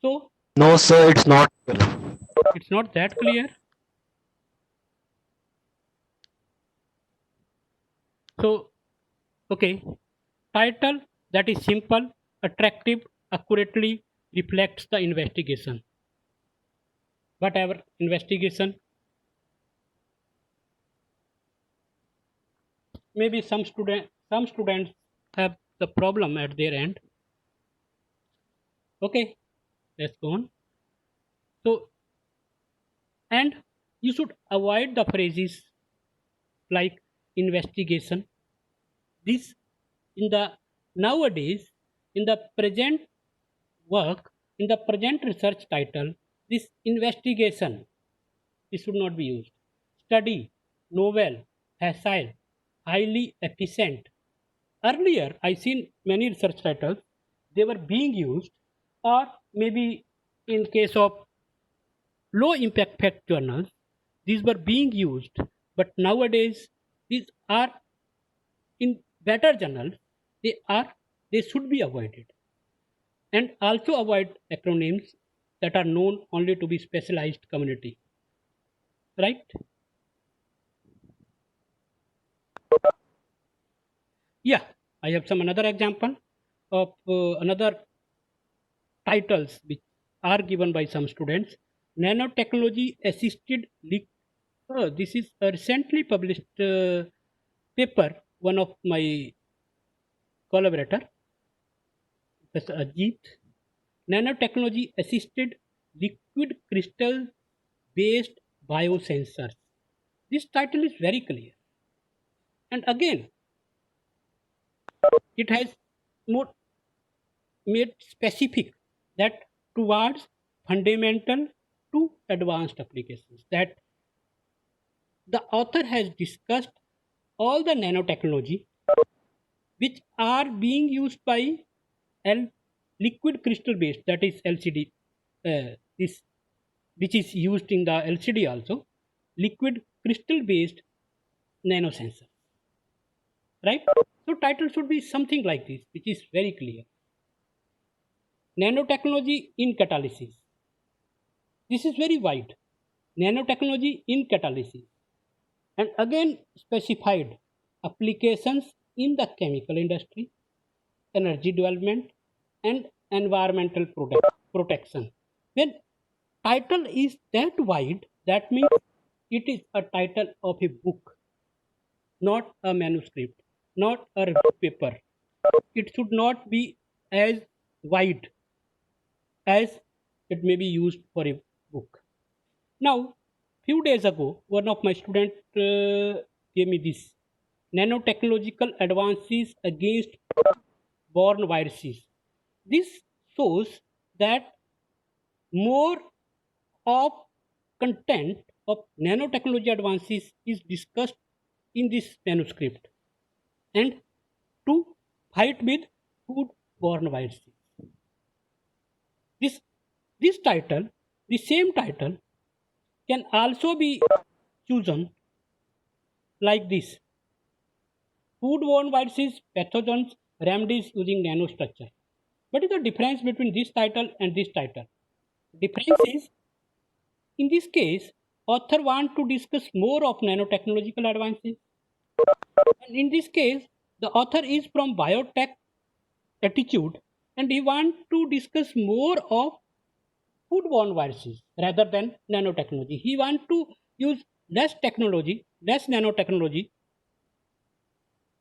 So No, sir, it's not clear. it's not that clear. So okay, title that is simple, attractive, accurately reflects the investigation. Whatever investigation, maybe some students have the problem at their end. Okay, let's go on. So and you should avoid the phrases like investigation. This in the nowadays in the present work in the present research title, this investigation, this should not be used. Study, novel, facile, highly efficient. Earlier, I seen many research titles, they were being used, or maybe in case of low impact fact journals, these were being used. But nowadays, these are in better journals, they should be avoided. And also avoid acronyms that are known only to be specialized community. Right? Yeah, I have some another example of another titles which are given by some students. Nanotechnology assisted leak. This is a recently published paper. One of my collaborator, Professor Ajit. Nanotechnology assisted liquid crystal based biosensors. This title is very clear. And again, it has more made specific that towards fundamental to advanced applications, that the author has discussed all the nanotechnology which are being used by L- liquid crystal based, that is LCD, this which is used in the LCD also, liquid crystal based nanosensor, right? So title should be something like this, which is very clear. Nanotechnology in catalysis. This is very wide. Nanotechnology in catalysis. And again specified applications in the chemical industry, energy development, and environmental protection. When title is that wide, that means it is a title of a book, not a manuscript, not a review paper. It should not be as wide as it may be used for a book. Now, few days ago, one of my students gave me this nanotechnological advances against born viruses. This shows that more of content of nanotechnology advances is discussed in this manuscript and to fight with food-borne viruses. This this title, the same title, can also be chosen like this: food-borne viruses, pathogens, remedies using nanostructure. What is the difference between this title and this title? Difference is, in this case, author want to discuss more of nanotechnological advances. And in this case, the author is from biotech attitude and he want to discuss more of foodborne viruses rather than nanotechnology. He want to use less technology, less nanotechnology,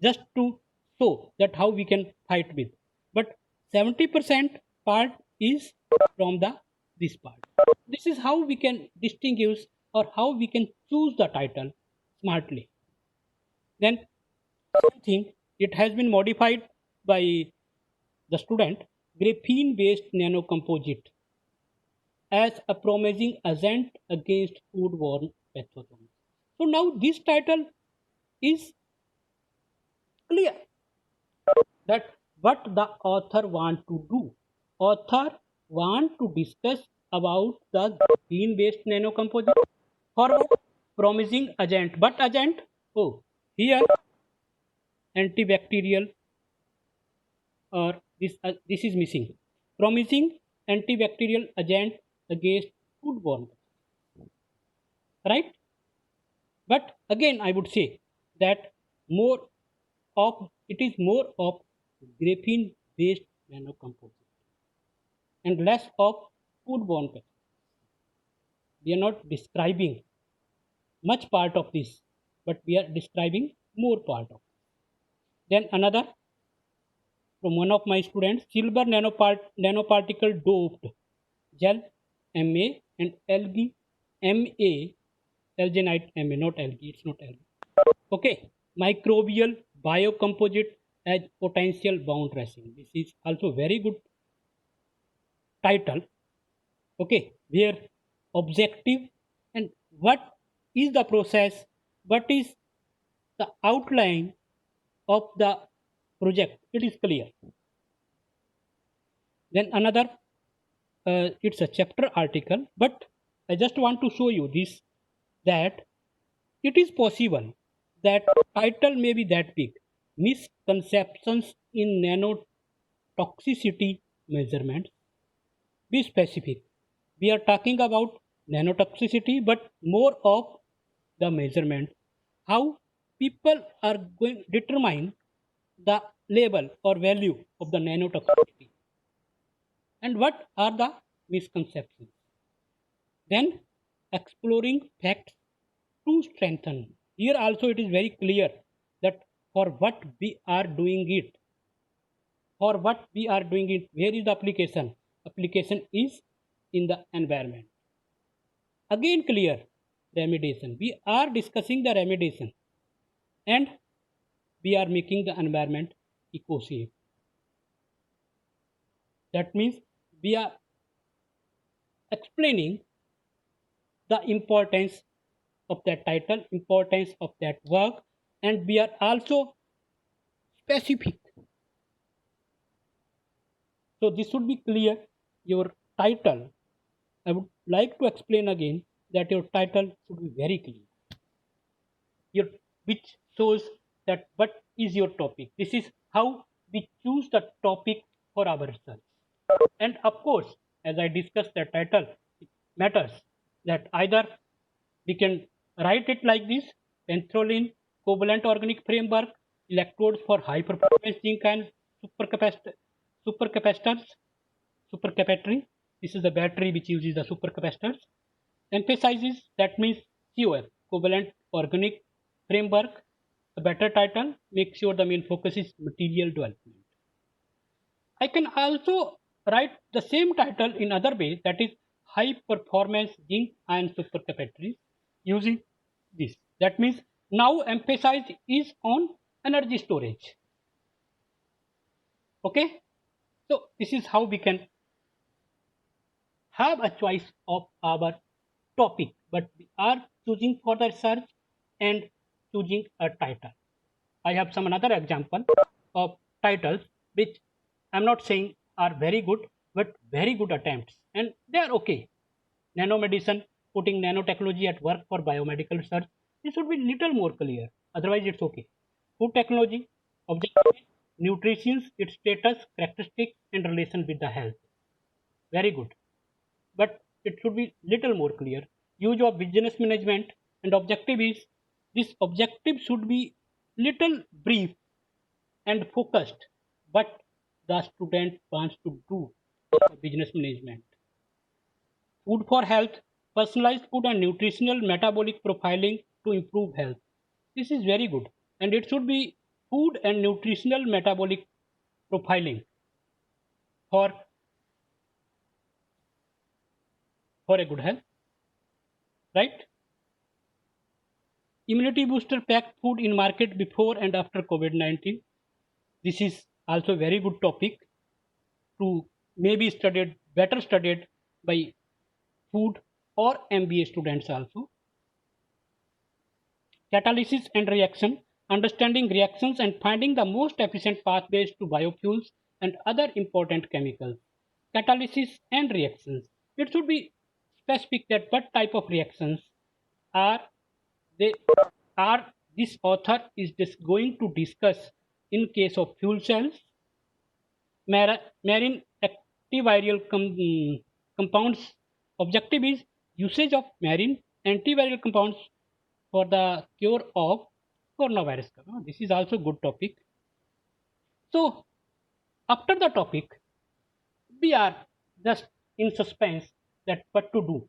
just to show that how we can fight with. But 70% part is from the this part. This is how we can distinguish or how we can choose the title smartly. Then same thing, it has been modified by the student, graphene based nanocomposite as a promising agent against foodborne pathogens. So now this title is clear that what the author want to do. Author want to discuss about the graphene based nanocomposite for what? Promising agent. But agent? Oh, here antibacterial, or this is missing. Promising antibacterial agent against foodborne, right? But again, I would say that more it is more of graphene based nanocomposite and less of foodborne pesticides. We are not describing much part of this, but we are describing more part of it. Then another from one of my students, silver nanoparticle doped gel MA and algae MA, alginate MA, not algae, it's not algae. Okay, microbial biocomposite as potential bound dressing. This is also very good title. Okay, where objective and what is the process, what is the outline of the project, it is clear. Then another, it's a chapter article, but I just want to show you this, that it is possible that title may be that big. Misconceptions in nanotoxicity measurements. Be specific. We are talking about nanotoxicity, but more of the measurement. How people are going to determine the label or value of the nanotoxicity, and what are the misconceptions. Then exploring facts to strengthen. Here also it is very clear that for what we are doing it, where is the application? Application is in the environment. Again clear, remediation. We are discussing the remediation and we are making the environment eco-safe. That means we are explaining the importance of that title, importance of that work, and we are also specific. So this should be clear. Your title, I would like to explain again that your title should be very clear. Which shows that what is your topic. This is how we choose the topic for our research. And of course, as I discussed the title, it matters that either we can write it like this: Penthrolene covalent organic framework, electrodes for high performance zinc and supercapacitors, supercapacitory. This is the battery which uses the supercapacitors. Emphasizes, that means COF, covalent organic framework. A better title, make sure the main focus is material development. I can also write the same title in other way, that is high performance zinc ion supercapacitors using this. That means now emphasis is on energy storage. Okay, so this is how we can have a choice of our topic, but we are choosing for the research and choosing a title. I have some another example of titles which I'm not saying are very good, but very good attempts, and they are okay. Nanomedicine, putting nanotechnology at work for biomedical research. This should be little more clear. Otherwise, it's okay. Food technology, objective, nutrition, its status, characteristics, and relation with the health. Very good, but it should be little more clear. Use of business management, and objective is, this objective should be little brief and focused, but the student wants to do business management. Food for health, personalized food and nutritional metabolic profiling to improve health. This is very good, and it should be food and nutritional metabolic profiling for a good health, right? Immunity booster packed food in market before and after COVID-19. This is also a very good topic to maybe better studied by food or MBA students also. Catalysis and reaction, understanding reactions and finding the most efficient pathways to biofuels and other important chemicals. Catalysis and reactions. It should be specific that what type of reactions are they are this author is just going to discuss in case of fuel cells, marine compounds. Objective is usage of marine antiviral compounds for the cure of coronavirus. This is also good topic. So after the topic, we are just in suspense that what to do.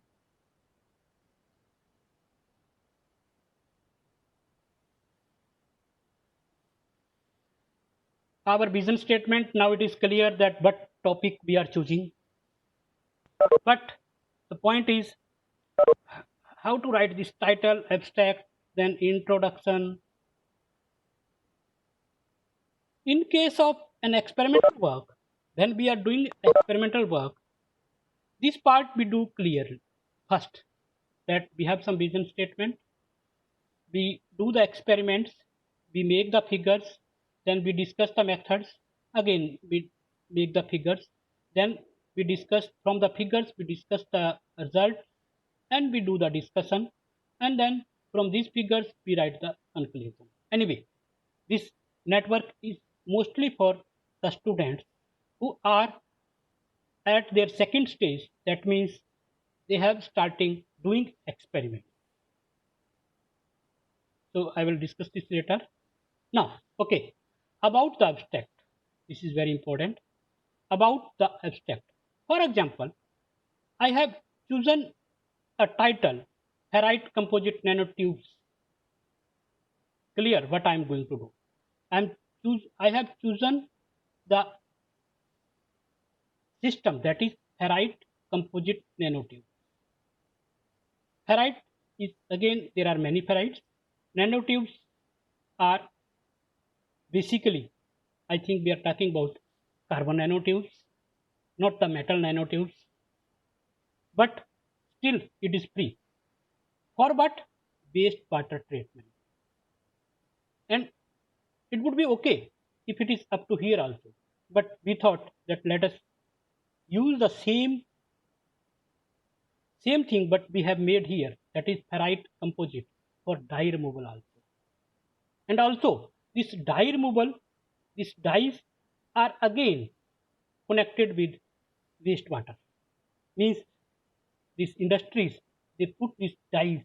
Our vision statement, now it is clear that what topic we are choosing. But the point is how to write this title, abstract, then introduction. In case of an experimental work, when we are doing experimental work, this part we do clearly. First, that we have some vision statement, we do the experiments, we make the figures, then we discuss the methods, again we make the figures, then we discuss from the figures, we discuss the result, and we do the discussion, and then from these figures we write the conclusion. Anyway, this network is mostly for the students who are at their second stage, that means they have starting doing experiments. So I will discuss this later. Now, okay, about the abstract. This is very important. About the abstract. For example, I have chosen a title, ferrite composite nanotubes. Clear what I am going to do. I have chosen the system, that is ferrite composite nanotube. Ferrite is, again, there are many ferrites. Nanotubes are basically, I think we are talking about carbon nanotubes, not the metal nanotubes, but still it is free. For what? Wastewater treatment. And it would be okay if it is up to here also. But we thought that let us use the same thing but we have made here, that is ferrite composite, for dye removal also. And also this dye removal, these dyes are again connected with wastewater. Means these industries, they put these dyes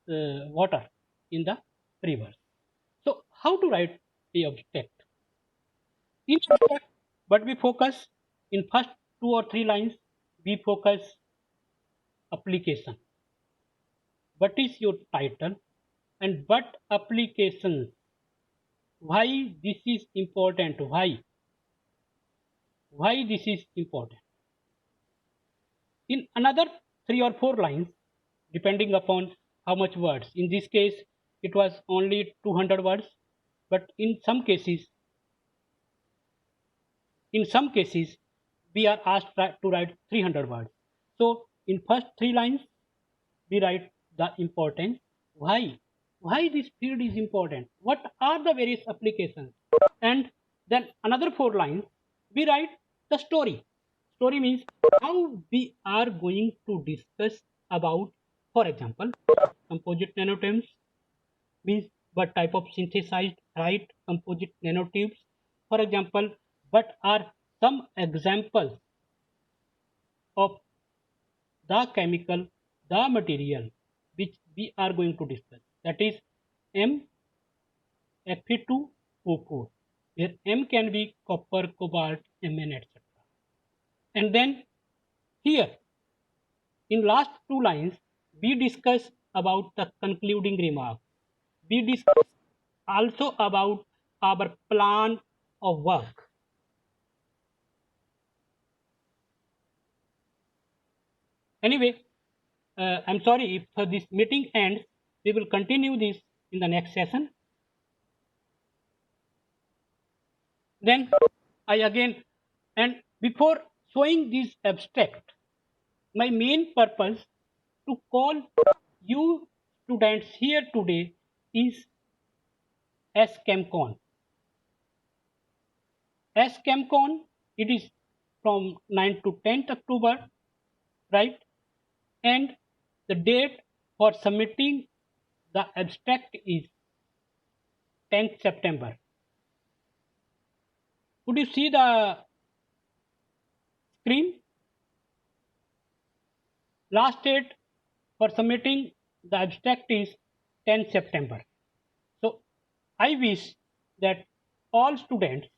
water in the rivers. So how to write the abstract? In abstract, but we focus in first 2 or 3 lines, we focus application. What is your title and what applications? Why this is important? Why this is important? In another 3 or 4 lines, depending upon how much words. In this case, it was only 200 words, but in some cases, we are asked to write 300 words. So in first 3 lines, we write the importance. Why this field is important? What are the various applications? And then another 4 lines, we write the story. Story means how we are going to discuss about, for example, composite nanotubes, means what type of synthesized right composite nanotubes. For example, what are some examples of the chemical, the material which we are going to discuss. That is Fe2O4, where M can be copper, cobalt, Mn, etc. And then here, in last 2 lines, we discuss about the concluding remarks. We discuss also about our plan of work. Anyway, I'm sorry if this meeting ends. We will continue this in the next session. Then I again, and before showing this abstract, my main purpose to call you students here today is SChemCon. SChemCon, it is from 9th to 10th October, right? And the date for submitting the abstract is 10th September. Could you see the screen. Last date for submitting the abstract is 10 September. So I wish that all students,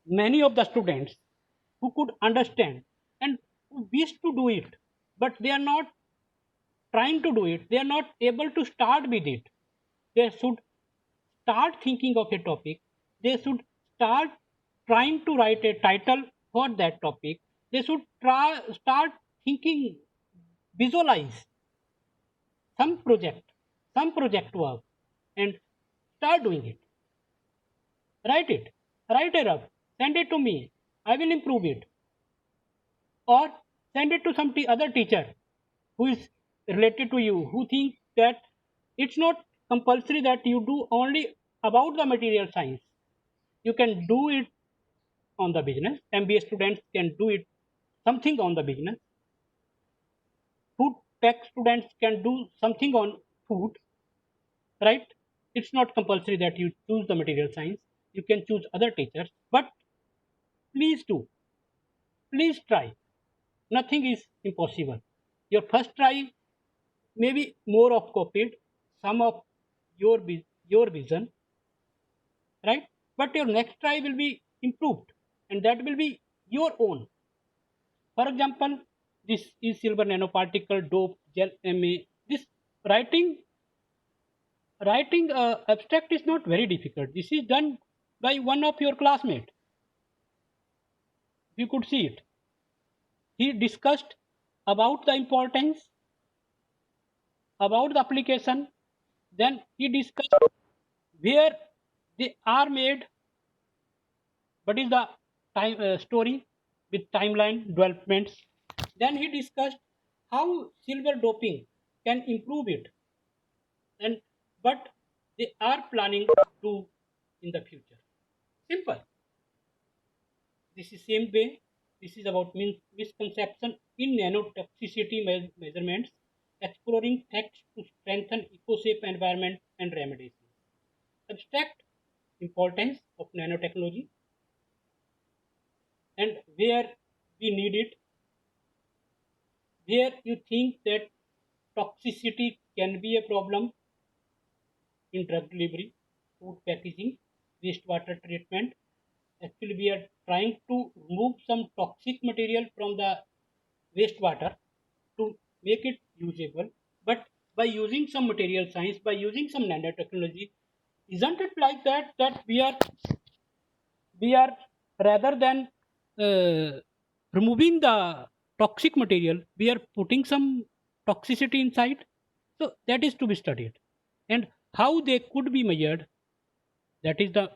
many of the students who could understand and who wish to do it, but they are not trying to do it, they are not able to start with it. They should start thinking of a topic. They should start trying to write a title for that topic. They should start thinking, visualize some project work, and start doing it. Write it, write it up, send it to me. I will improve it, or send it to some other teacher who is related to you, who think that it's not compulsory that you do only about the material science. You can do it on the business. MBA students can do it something on the business. Food tech students can do something on food, right? It's not compulsory that you choose the material science. You can choose other teachers, but please do, please try. Nothing is impossible. Your first try may be more of copied some of your vision, right? But your next try will be improved, and that will be your own. For example, this is silver nanoparticle dope gel MA. This writing abstract is not very difficult. This is done by one of your classmates. You could see it. He discussed about the importance, about the application. Then he discussed where they are made, what is the time story with timeline developments. Then he discussed how silver doping can improve it, and what they are planning to do in the future. Simple. This is same way. This is about misconception in nanotoxicity measurements, exploring facts to strengthen eco-safe environment and remediation. Abstract importance of nanotechnology and where we need it, where you think that toxicity can be a problem in drug delivery, food packaging, wastewater treatment. Actually, we are trying to remove some toxic material from the wastewater to make it usable. But by using some material science, by using some nanotechnology, isn't it like that we are rather than removing the toxic material, we are putting some toxicity inside. So that is to be studied, and how they could be measured. That is the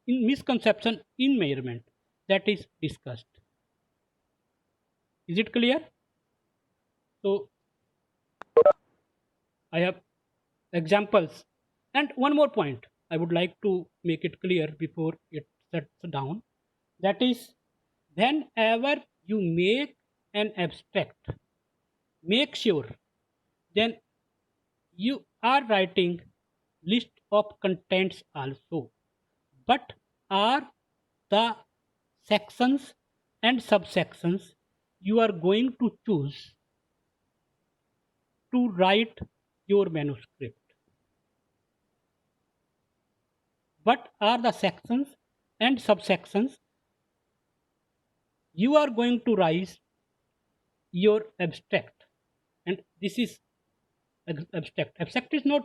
misconception in measurement that is discussed. Is it clear? So I have examples, and one more point I would like to make it clear before it shuts down. That is, whenever you make an abstract, make sure then you are writing list of contents also, but are the sections and subsections you are going to choose to write your manuscript. What are the sections and subsections you are going to write your abstract? And this is abstract. Abstract is not